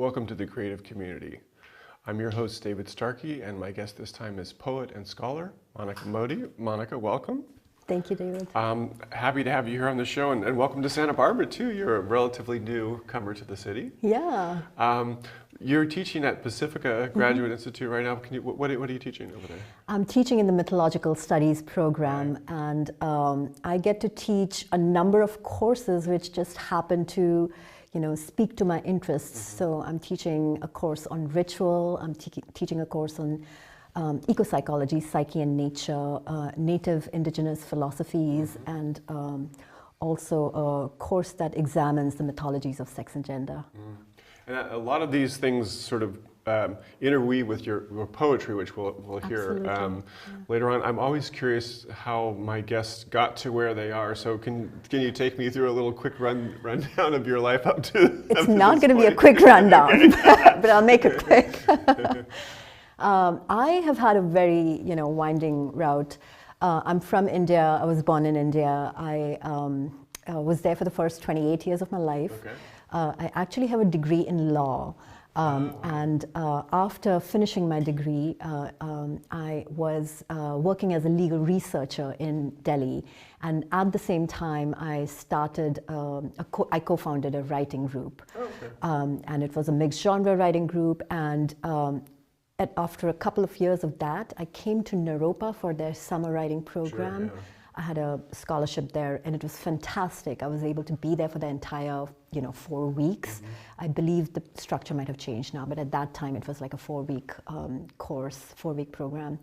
Welcome to the Creative Community. I'm your host, David Starkey, and my guest this time is poet and scholar, Monica Mody. Monica, welcome. Thank you, David. Happy to have you here on the show, and welcome to Santa Barbara, too. You're a relatively newcomer to the city. Yeah. You're teaching at Pacifica Graduate Institute right now. What are you teaching over there? I'm teaching in the mythological studies program, and I get to teach a number of courses which just happen to speak to my interests. So I'm teaching a course on ritual, I'm teaching a course on eco-psychology, psyche and nature, native indigenous philosophies, and also a course that examines the mythologies of sex and gender. And a lot of these things sort of interweave with your poetry, which we'll hear later on. I'm always curious how my guests got to where they are. So can you take me through a little quick rundown of your life up to? It's not going to be a quick rundown, but I'll make it quick. I have had a very winding route. I'm from India. I was born in India. I was there for the first 28 years of my life. Okay. I actually have a degree in law. And after finishing my degree, I was working as a legal researcher in Delhi. And at the same time, I started, I co-founded a writing group. Okay. And it was a mixed genre writing group. And after a couple of years of that, I came to Naropa for their summer writing program. Sure, yeah. I had a scholarship there, and it was fantastic. I was able to be there for the entire, 4 weeks. I believe the structure might have changed now, but at that time it was like a 4-week course, 4-week program.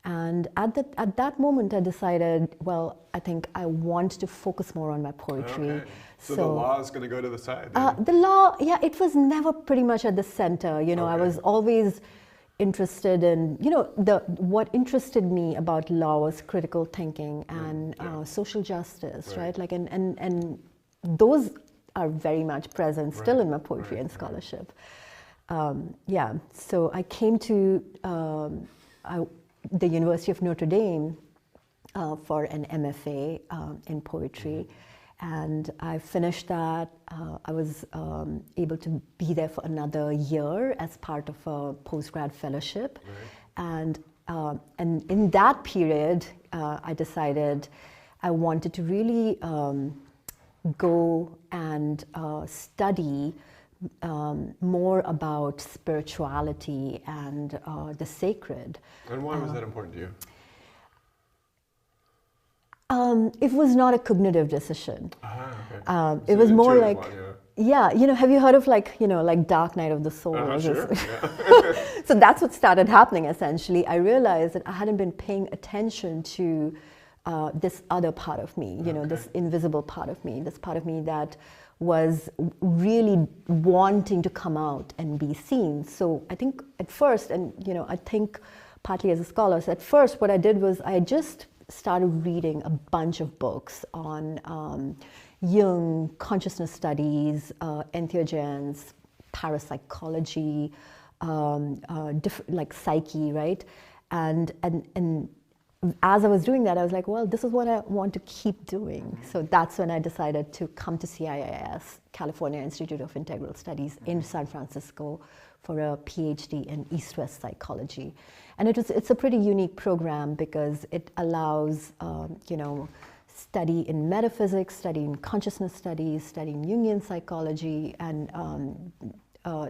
And at that moment, I decided, well, I think I want to focus more on my poetry. Okay. So the law is going to go to the side. The law, yeah, it was never pretty much at the center. Okay. I was always interested in, what interested me about law was critical thinking and social justice, right? Like, and those are very much present still in my poetry and scholarship. So I came to the University of Notre Dame for an MFA in poetry. And I finished that. I was able to be there for another year as part of a postgrad fellowship. Right. And in that period, I decided I wanted to really go and study more about spirituality and the sacred. And why was that important to you? It was not a cognitive decision. Okay. It was more like, have you heard of like Dark Night of the Soul? Sure. So that's what started happening essentially. I realized that I hadn't been paying attention to this other part of me, this invisible part of me, this part of me that was really wanting to come out and be seen. So I think at first, and I think partly as a scholar, so at first what I did was I just started reading a bunch of books on Jung, consciousness studies, entheogens, parapsychology, like psyche, right? And as I was doing that, I was like, well, this is what I want to keep doing. So that's when I decided to come to CIIS, California Institute of Integral Studies in San Francisco, for a PhD in East-West psychology. And it's a pretty unique program because it allows, study in metaphysics, study in consciousness studies, studying Jungian psychology, and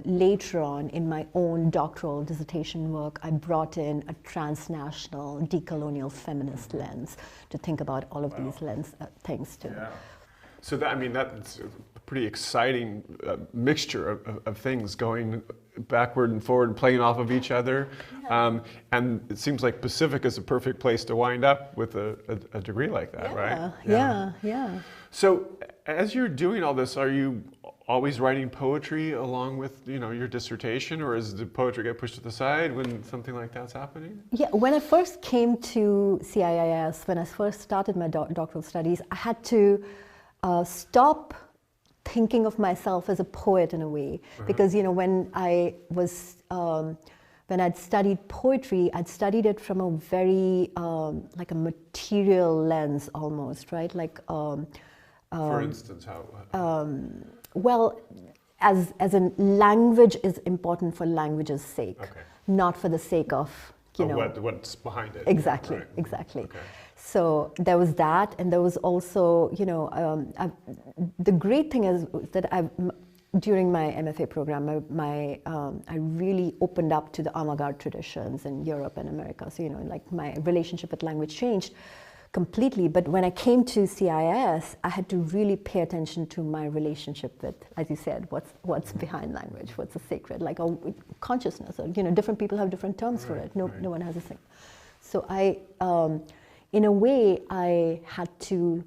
later on in my own doctoral dissertation work, I brought in a transnational decolonial feminist lens to think about all of these things too. Yeah. So that's a pretty exciting mixture of things going backward and forward and playing off of each other. Yeah. And it seems like Pacifica is a perfect place to wind up with a degree like that, right? Yeah. So as you're doing all this, are you always writing poetry along with your dissertation, or does the poetry get pushed to the side when something like that's happening? Yeah, when I first came to CIIS, when I first started my doctoral studies, I had to stop thinking of myself as a poet in a way, because when I'd studied poetry, I'd studied it from a very like a material lens almost, right? Like for instance, how? Well, as in language is important for language's sake, not for the sake of, what's behind it. Exactly, Right. exactly. Okay. So there was that, and there was also, the great thing is that during my MFA program, I really opened up to the avant-garde traditions in Europe and America. So, like my relationship with language changed completely. But when I came to CIS, I had to really pay attention to my relationship with, as you said, what's behind language, what's the sacred, like consciousness. Or, different people have different terms for it. No one has a thing. So in a way, I had to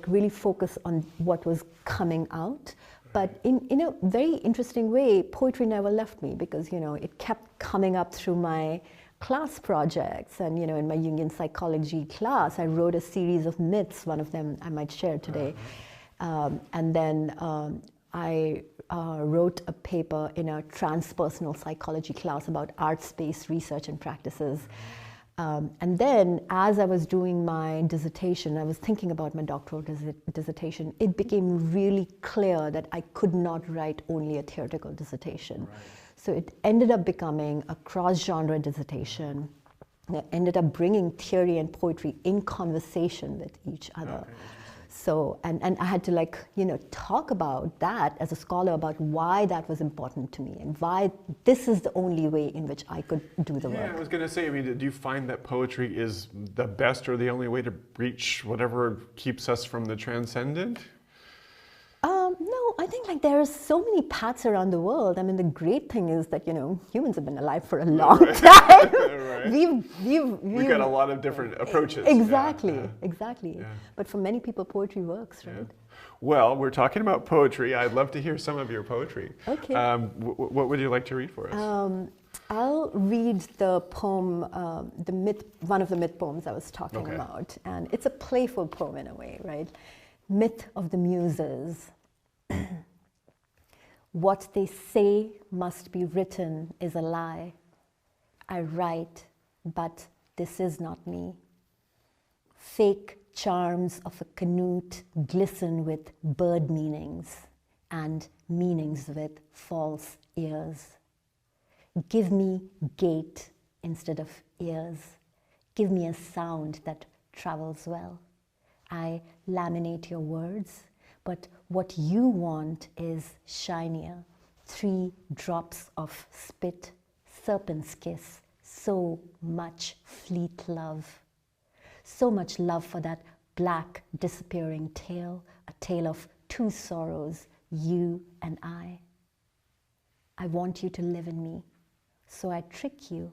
really focus on what was coming out. But in a very interesting way, poetry never left me because, it kept coming up through my class projects. And, in my Jungian psychology class, I wrote a series of myths. One of them I might share today. And then I wrote a paper in a transpersonal psychology class about arts-based research and practices. And then, as I was doing my dissertation, I was thinking about my doctoral dissertation, it became really clear that I could not write only a theoretical dissertation. Right. So it ended up becoming a cross-genre dissertation that ended up bringing theory and poetry in conversation with each other. Okay. So, and I had to talk about that as a scholar about why that was important to me and why this is the only way in which I could do the work. Yeah, I was going to say, do you find that poetry is the best or the only way to reach whatever keeps us from the transcendent? No, I think there are so many paths around the world. I mean, the great thing is that, humans have been alive for a long time. Right. We've got a lot of different approaches. Exactly, exactly. Yeah. But for many people, poetry works, right? Yeah. Well, we're talking about poetry. I'd love to hear some of your poetry. Okay. What would you like to read for us? I'll read the poem, one of the myth poems I was talking about. And it's a playful poem in a way, right? Myth of the Muses. What they say must be written is a lie. I write, but this is not me. Fake charms of a canute glisten with bird meanings and meanings with false ears. Give me gait instead of ears. Give me a sound that travels well. I laminate your words, but what you want is shinier. 3 drops of spit, serpent's kiss, so much fleet love. So much love for that black disappearing tale, a tale of 2 sorrows, you and I. I want you to live in me, so I trick you.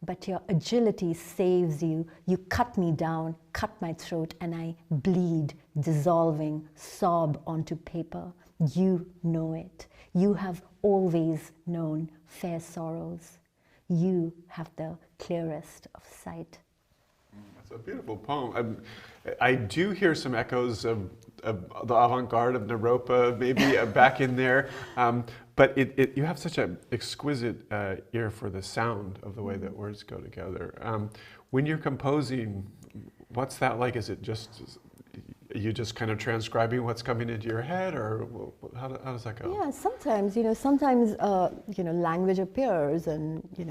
But your agility saves you. You cut me down, cut my throat, and I bleed, dissolving, sob onto paper. You know it. You have always known fair sorrows. You have the clearest of sight. That's a beautiful poem. I do hear some echoes of the avant-garde of Naropa, maybe back in there. But you have such an exquisite ear for the sound of the way that words go together. When you're composing, what's that like? Is it you just kind of transcribing what's coming into your head, or how does that go? Yeah, sometimes language appears, and you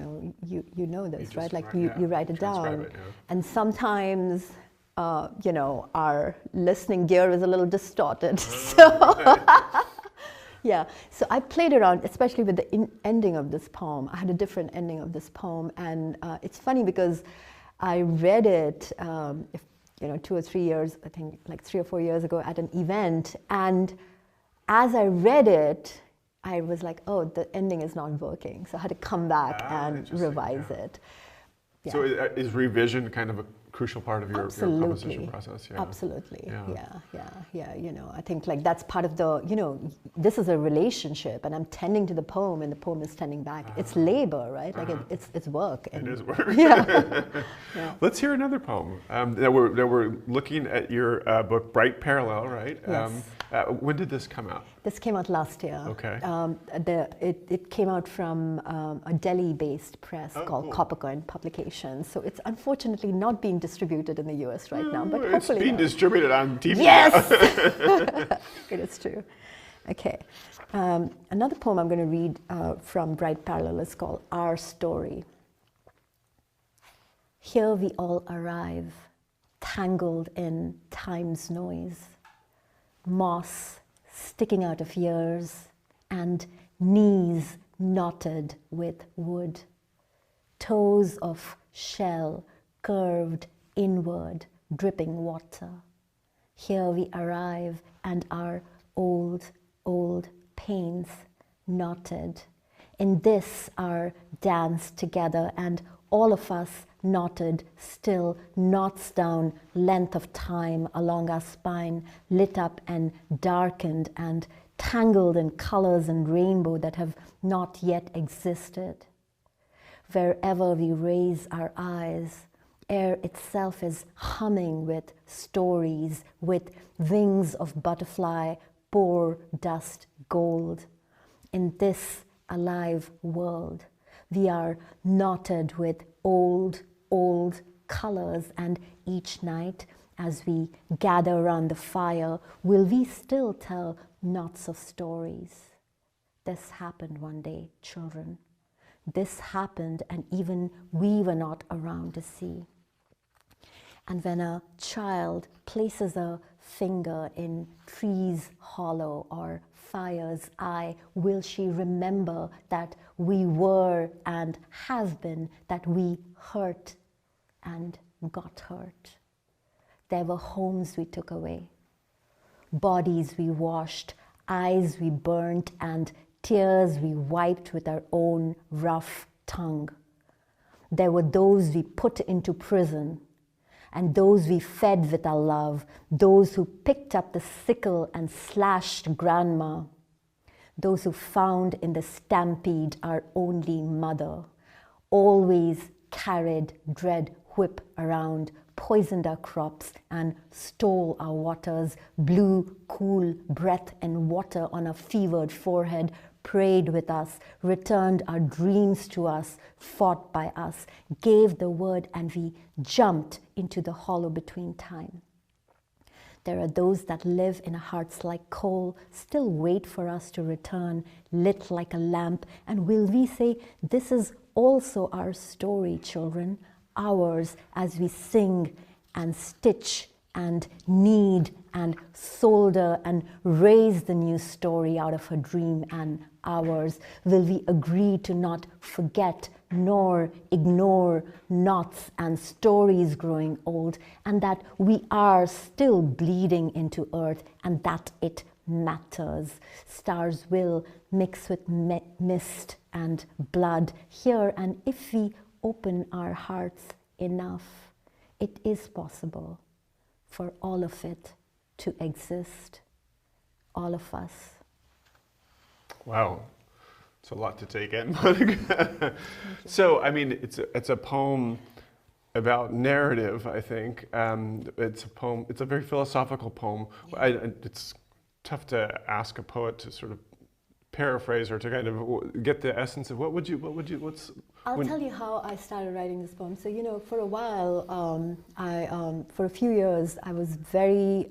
know this, right? Like you write it down, yeah. And sometimes our listening gear is a little distorted. Yeah, so I played around, especially with the ending of this poem. I had a different ending of this poem, and it's funny because I read it, 2 or 3 years, I think like 3 or 4 years ago at an event, and as I read it, I was like, oh, the ending is not working, so I had to come back and revise it. Yeah. So is revision kind of a crucial part of your composition process? Yeah. Absolutely. Yeah. I think that's part of the, this is a relationship, and I'm tending to the poem, and the poem is tending back. It's labor, right? Like it's work. And it is work. Yeah. Let's hear another poem. Now we're looking at your book, Bright Parallel, right? Yes. When did this come out? This came out last year. Okay. It came out from a Delhi-based press called Coppercoin Publications. So it's unfortunately not being distributed in the US right now, but hopefully it's being distributed on TV. Yes, it is true. Okay. Another poem I'm going to read from Bright Parallel is called Our Story. Here we all arrive, tangled in time's noise, moss sticking out of ears, and knees knotted with wood, toes of shell curved inward, dripping water. Here we arrive, and our old pains knotted. In this our dance together, and all of us knotted still, knots down length of time along our spine, lit up and darkened and tangled in colors and rainbow that have not yet existed. Wherever we raise our eyes, air itself is humming with stories, with wings of butterfly, pour dust gold. In this alive world, we are knotted with old colors, and each night as we gather around the fire, will we still tell knots of stories? This happened one day, children. This happened, and even we were not around to see. And when a child places a finger in tree's hollow or fire's eye, will she remember that we were and have been, that we hurt and got hurt? There were homes we took away, bodies we washed, eyes we burnt, and tears we wiped with our own rough tongue. There were those we put into prison, and those we fed with our love, those who picked up the sickle and slashed grandma, those who found in the stampede our only mother, always carried dread whip around, poisoned our crops and stole our waters, blew cool breath and water on a fevered forehead, prayed with us, returned our dreams to us, fought by us, gave the word, and we jumped into the hollow between time. There are those that live in our hearts like coal, still wait for us to return, lit like a lamp, and will we say, this is also our story, children, ours, as we sing and stitch and knead and solder and raise the new story out of a dream and ours? Will we agree to not forget nor ignore knots and stories growing old, and that we are still bleeding into earth and that it matters? Stars will mix with mist and blood here, and if we open our hearts enough, it is possible for all of it to exist, all of us. Wow, it's a lot to take in, Monica. So, I mean, it's a poem about narrative, I think. It's a poem, it's a very philosophical poem. Yeah. It's tough to ask a poet to sort of paraphrase or to kind of get the essence of I'll tell you how I started writing this poem. So, you know, for a while, for a few years, I was very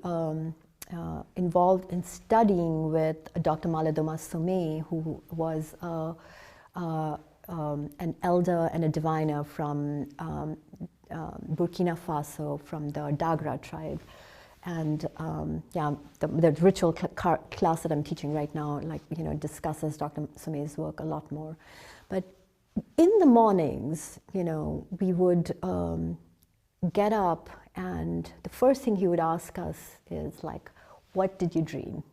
involved in studying with Dr. Malidoma Somé, who was an elder and a diviner from Burkina Faso, from the Dagra tribe. And the ritual class that I'm teaching right now, discusses Dr. Somé's work a lot more. But in the mornings, we would get up, and the first thing he would ask us is like, what did you dream?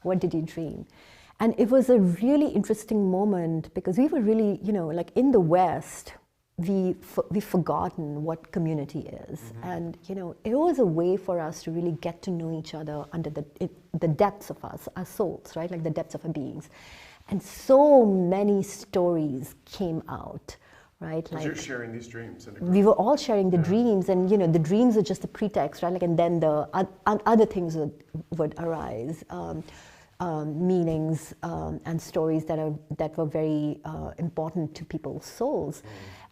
What did you dream? And it was a really interesting moment, because we were really, in the West, we've forgotten what community is. Mm-hmm. And, it was a way for us to really get to know each other under the depths of us, our souls, right? Like the depths of our beings. And so many stories came out, right? Because you're sharing these dreams. We were all sharing the dreams, and, the dreams are just a pretext, right? And then the other things would arise. meanings and stories that were very important to people's souls.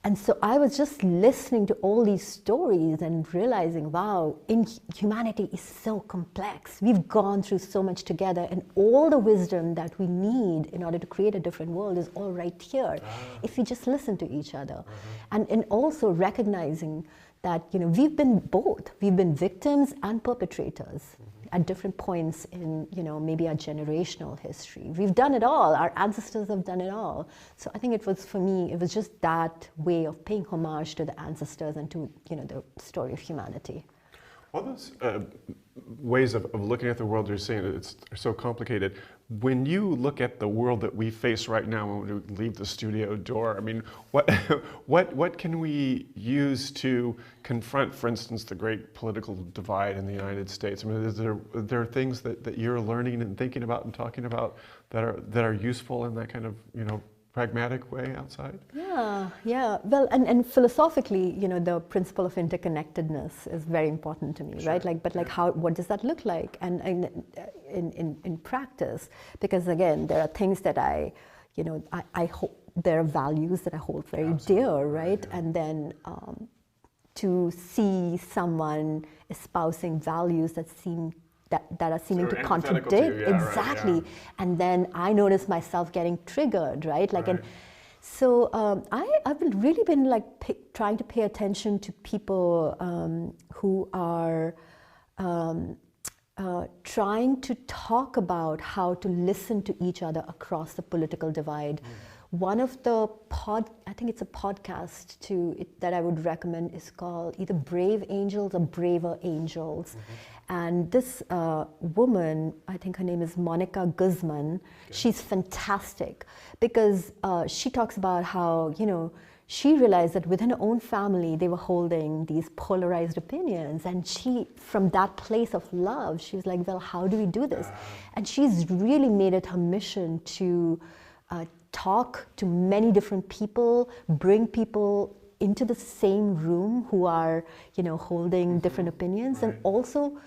And so I was just listening to all these stories and realizing, wow, humanity is so complex. We've gone through so much together, and all the wisdom that we need in order to create a different world is all right here, if we just listen to each other. And also recognizing that, you know, we've been both. We've been victims and perpetrators at different points in, you know, maybe our generational history. We've done it all. Our ancestors have done it all. So I think it was, for me, it was just that way of paying homage to the ancestors and to, you know, the story of humanity. All those ways of looking at the world, you're saying it's so complicated. When you look at the world that we face right now when we leave the studio door, I mean, what can we use to confront, for instance, the great political divide in the United States? I mean, there are things that you're learning and thinking about and talking about that are useful in that kind of, you know, pragmatic way outside? Yeah. Well, and philosophically, you know, the principle of interconnectedness is very important to me, right? Like, but like, what does that look like? And in practice, because again, there are things that I hope, there are values that I hold very dear, right? Yeah. And then to see someone espousing values that are seeming to contradict. Exactly. Right, yeah. And then I notice myself getting triggered, right? Like, and so I've really been like trying to pay attention to people who are trying to talk about how to listen to each other across the political divide. One of the I think it's a podcast that I would recommend is called either Brave Angels or Braver Angels. And this woman, I think her name is Monica Guzman, she's fantastic because she talks about how, you know, she realized that within her own family, they were holding these polarized opinions. And she, from that place of love, she was like, well, how do we do this? And she's really made it her mission to talk to many different people, bring people into the same room who are, you know, holding different opinions, and also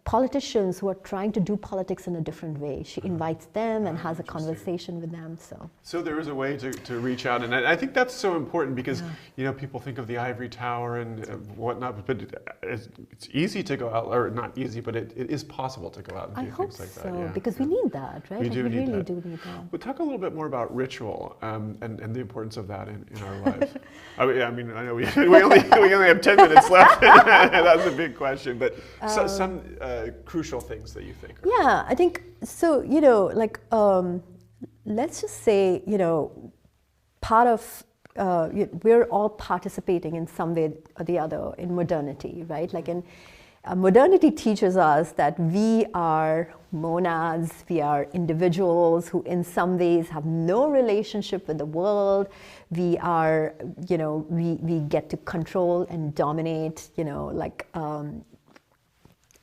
politicians who are trying to do politics in a different way. She invites them and has a conversation with them. So there is a way to reach out, and I think that's so important because you know, people think of the ivory tower and whatnot, but it's easy to go out, or not easy, but it is possible to go out and do things like that. Yeah. Because we need that, right? We really do need that. But talk a little bit more about ritual and the importance of that in our lives. I mean, I know we only have 10 minutes left. That's a big question, but some crucial things that you think are. Yeah, I think so. You know, like let's just say, you know, part of we're all participating in some way or the other in modernity, right? Like, in modernity teaches us that we are monads, we are individuals who in some ways have no relationship with the world. We are, you know, we get to control and dominate, you know, like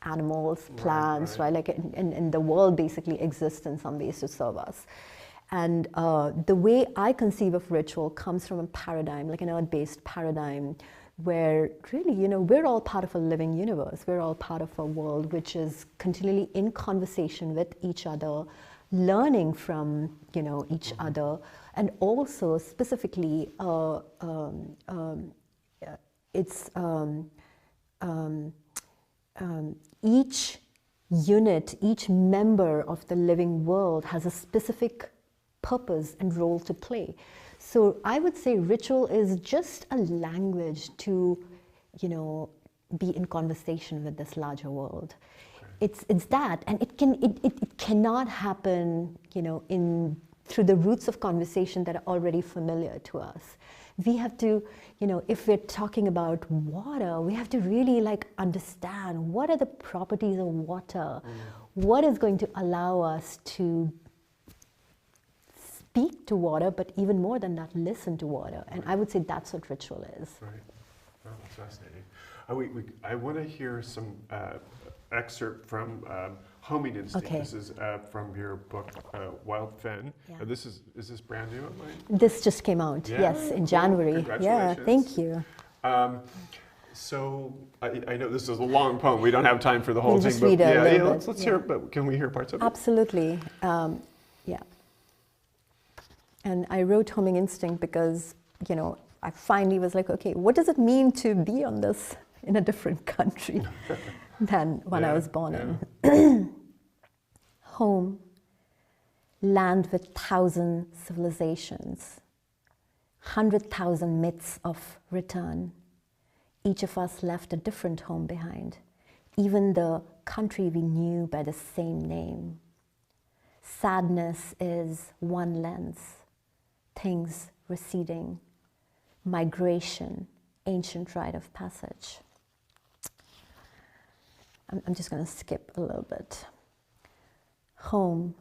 animals, plants, right? Like, and the world basically exists in some ways to serve us. And the way I conceive of ritual comes from a paradigm, like an earth-based paradigm, where really, you know, we're all part of a living universe. We're all part of a world which is continually in conversation with each other, learning from, you know, each other, and also specifically, it's each unit, each member of the living world has a specific purpose and role to play. So I would say ritual is just a language to, you know, be in conversation with this larger world. It's that, and it cannot happen, you know, through the roots of conversation that are already familiar to us. We have to, you know, if we're talking about water, we have to really like understand what are the properties of water, what is going to allow us to speak to water, but even more than that, listen to water. And I would say that's what ritual is. Right. Well, that's fascinating. I want to hear some excerpt from Homing Instinct. Okay. This is from your book, Wild Fen. Yeah. Is this brand new online? This just came out, yes, in January. Congratulations. Yeah, thank you. So I know this is a long poem. We don't have time for the whole We'll thing, just but read a yeah, little let's bit, hear. But can we hear parts of it? Absolutely. Yeah. And I wrote Homing Instinct because, you know, I finally was like, okay, what does it mean to be on this in a different country than when I was born in? Home, land with 1,000 civilizations, 100,000 myths of return. Each of us left a different home behind, even the country we knew by the same name. Sadness is one lens, things receding, migration, ancient rite of passage. I'm just going to skip a little bit. Home,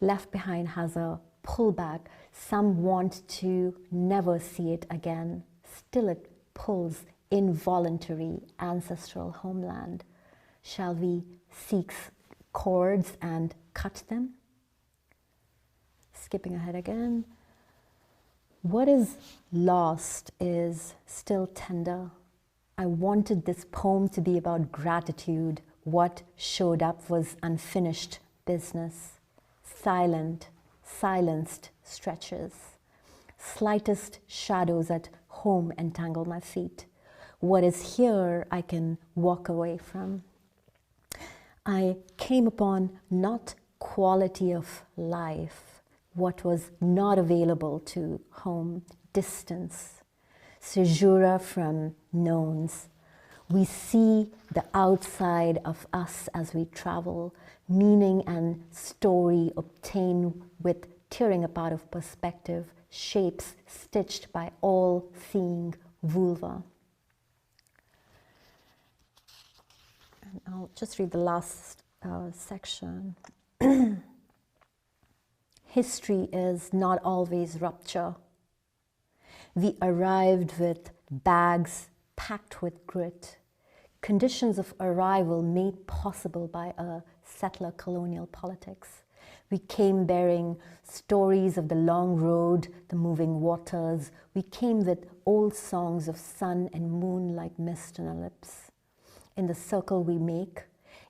left behind, has a pullback. Some want to never see it again. Still it pulls involuntary ancestral homeland. Shall we seek chords and cut them? Skipping ahead again. What is lost is still tender. I wanted this poem to be about gratitude. What showed up was unfinished business. Silenced stretches. Slightest shadows at home entangle my feet. What is here I can walk away from. I came upon not quality of life, what was not available to home, distance, caesura from knowns. We see the outside of us as we travel, meaning and story obtained with tearing apart of perspective, shapes stitched by all-seeing vulva. And I'll just read the last section. History is not always rupture. We arrived with bags packed with grit, conditions of arrival made possible by a settler colonial politics. We came bearing stories of the long road, the moving waters. We came with old songs of sun and moon like mist on our lips. In the circle we make,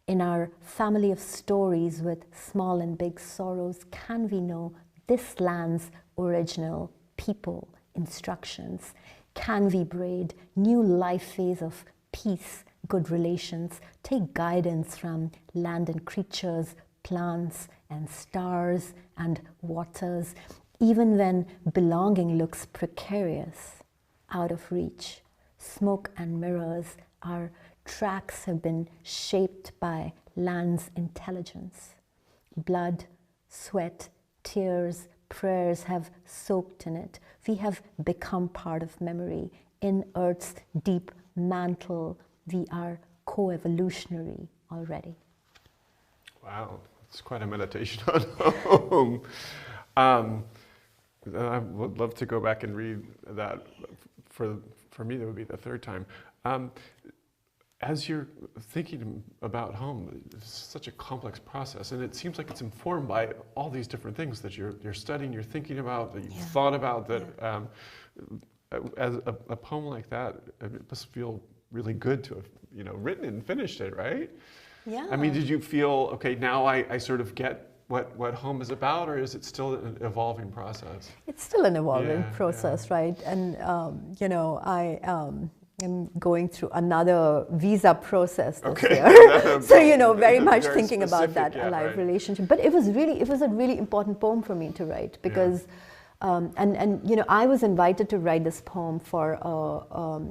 in our family of stories with small and big sorrows, can we know this land's original people, instructions? Can we braid new life phase of peace, good relations, take guidance from land and creatures, plants and stars and waters, even when belonging looks precarious, out of reach? Smoke and mirrors, our tracks have been shaped by land's intelligence. Blood, sweat, tears, prayers have soaked in it. We have become part of memory. In Earth's deep mantle, we are co-evolutionary already. Wow, it's quite a meditation on home. I would love to go back and read that. For me, that would be the third time. As you're thinking about home, it's such a complex process, and it seems like it's informed by all these different things that you're studying, you're thinking about, that you've thought about. That as a poem like that, it must feel really good to have written and finished it, right? Yeah. I mean, did you feel okay? Now I sort of get what home is about, or is it still an evolving process? It's still an evolving process, right? And I'm going through another visa process this year. So, very much thinking about that alive relationship. But it was a really important poem for me to write because, I was invited to write this poem for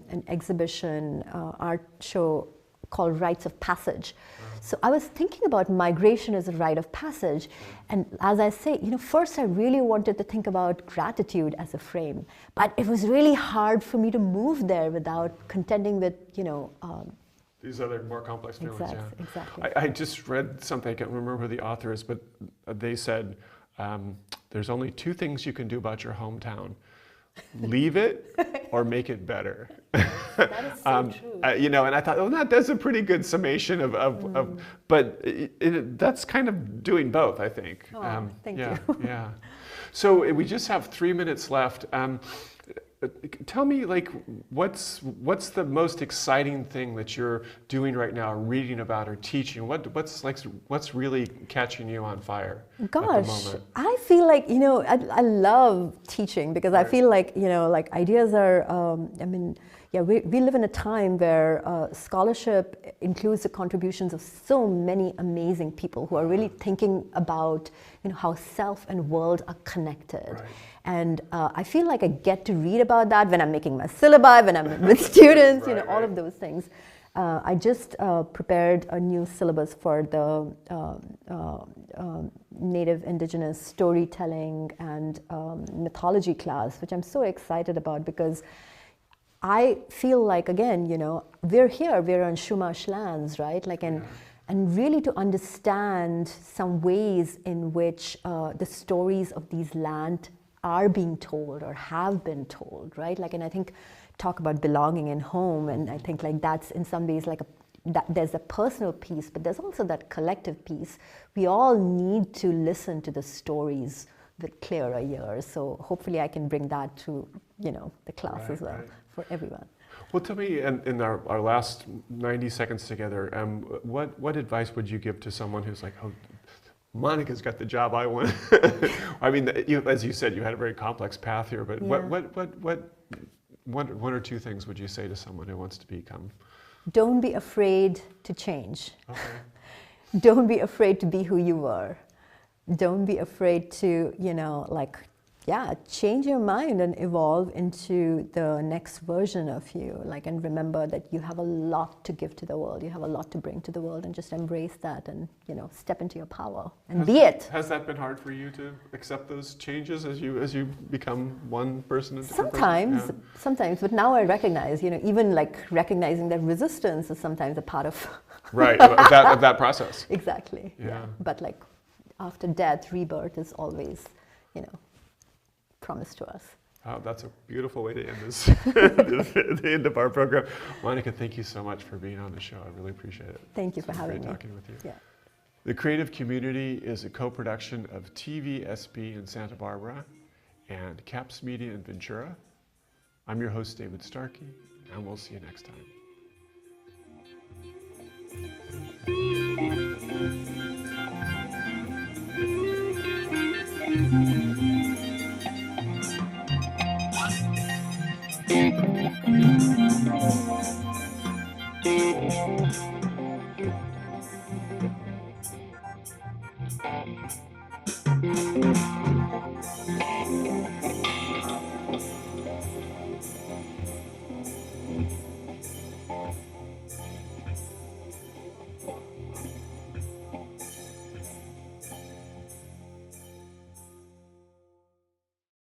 an exhibition, art show called Rites of Passage. So I was thinking about migration as a rite of passage. And as I say, first I really wanted to think about gratitude as a frame. But it was really hard for me to move there without contending with, these other more complex feelings. Exactly. I just read something, I can't remember who the author is, but they said, there's only two things you can do about your hometown. Leave it or make it better. That is so true. And I thought, that's a pretty good summation but that's kind of doing both, I think. Thank you. Yeah. So we just have 3 minutes left. tell me, like, what's the most exciting thing that you're doing right now, reading about or teaching? What's really catching you on fire at the Gosh, moment? I feel like, I love teaching because I feel like, like ideas are, we live in a time where scholarship includes the contributions of so many amazing people who are really thinking about, how self and world are connected. Right. And I feel like I get to read about that when I'm making my syllabi, when I'm with students, Right, all of those things. I just prepared a new syllabus for the Native Indigenous storytelling and mythology class, which I'm so excited about because I feel like, again, we're here, we're on Chumash lands, right? Like, and really to understand some ways in which the stories of these land are being told or have been told, right? Like, and I think talk about belonging in home, and I think like that's in some ways like there's a personal piece, but there's also that collective piece. We all need to listen to the stories with clearer ears. So hopefully I can bring that to the class as well for everyone. Well, tell me, in our last 90 seconds together, what advice would you give to someone who's like, oh, Monica's got the job I want? I mean, as you said, you had a very complex path here, but what one or two things would you say to someone who wants to become? Don't be afraid to change. Okay. Don't be afraid to be who you were. Don't be afraid to, change your mind and evolve into the next version of you. Like, and remember that you have a lot to give to the world. You have a lot to bring to the world, and just embrace that and, step into your power and be it. Has that been hard for you to accept those changes as you become one person? And sometimes, but now I recognize, even like recognizing that resistance is sometimes a part of of that process. Exactly. Yeah. But like after death, rebirth is always, promised to us. Oh, that's a beautiful way to end this, the end of our program. Monica, thank you so much for being on the show. I really appreciate it. Thank you for having me. Great talking with you. Yeah. The Creative Community is a co-production of TVSB in Santa Barbara and CAPS Media in Ventura. I'm your host, David Starkey, and we'll see you next time.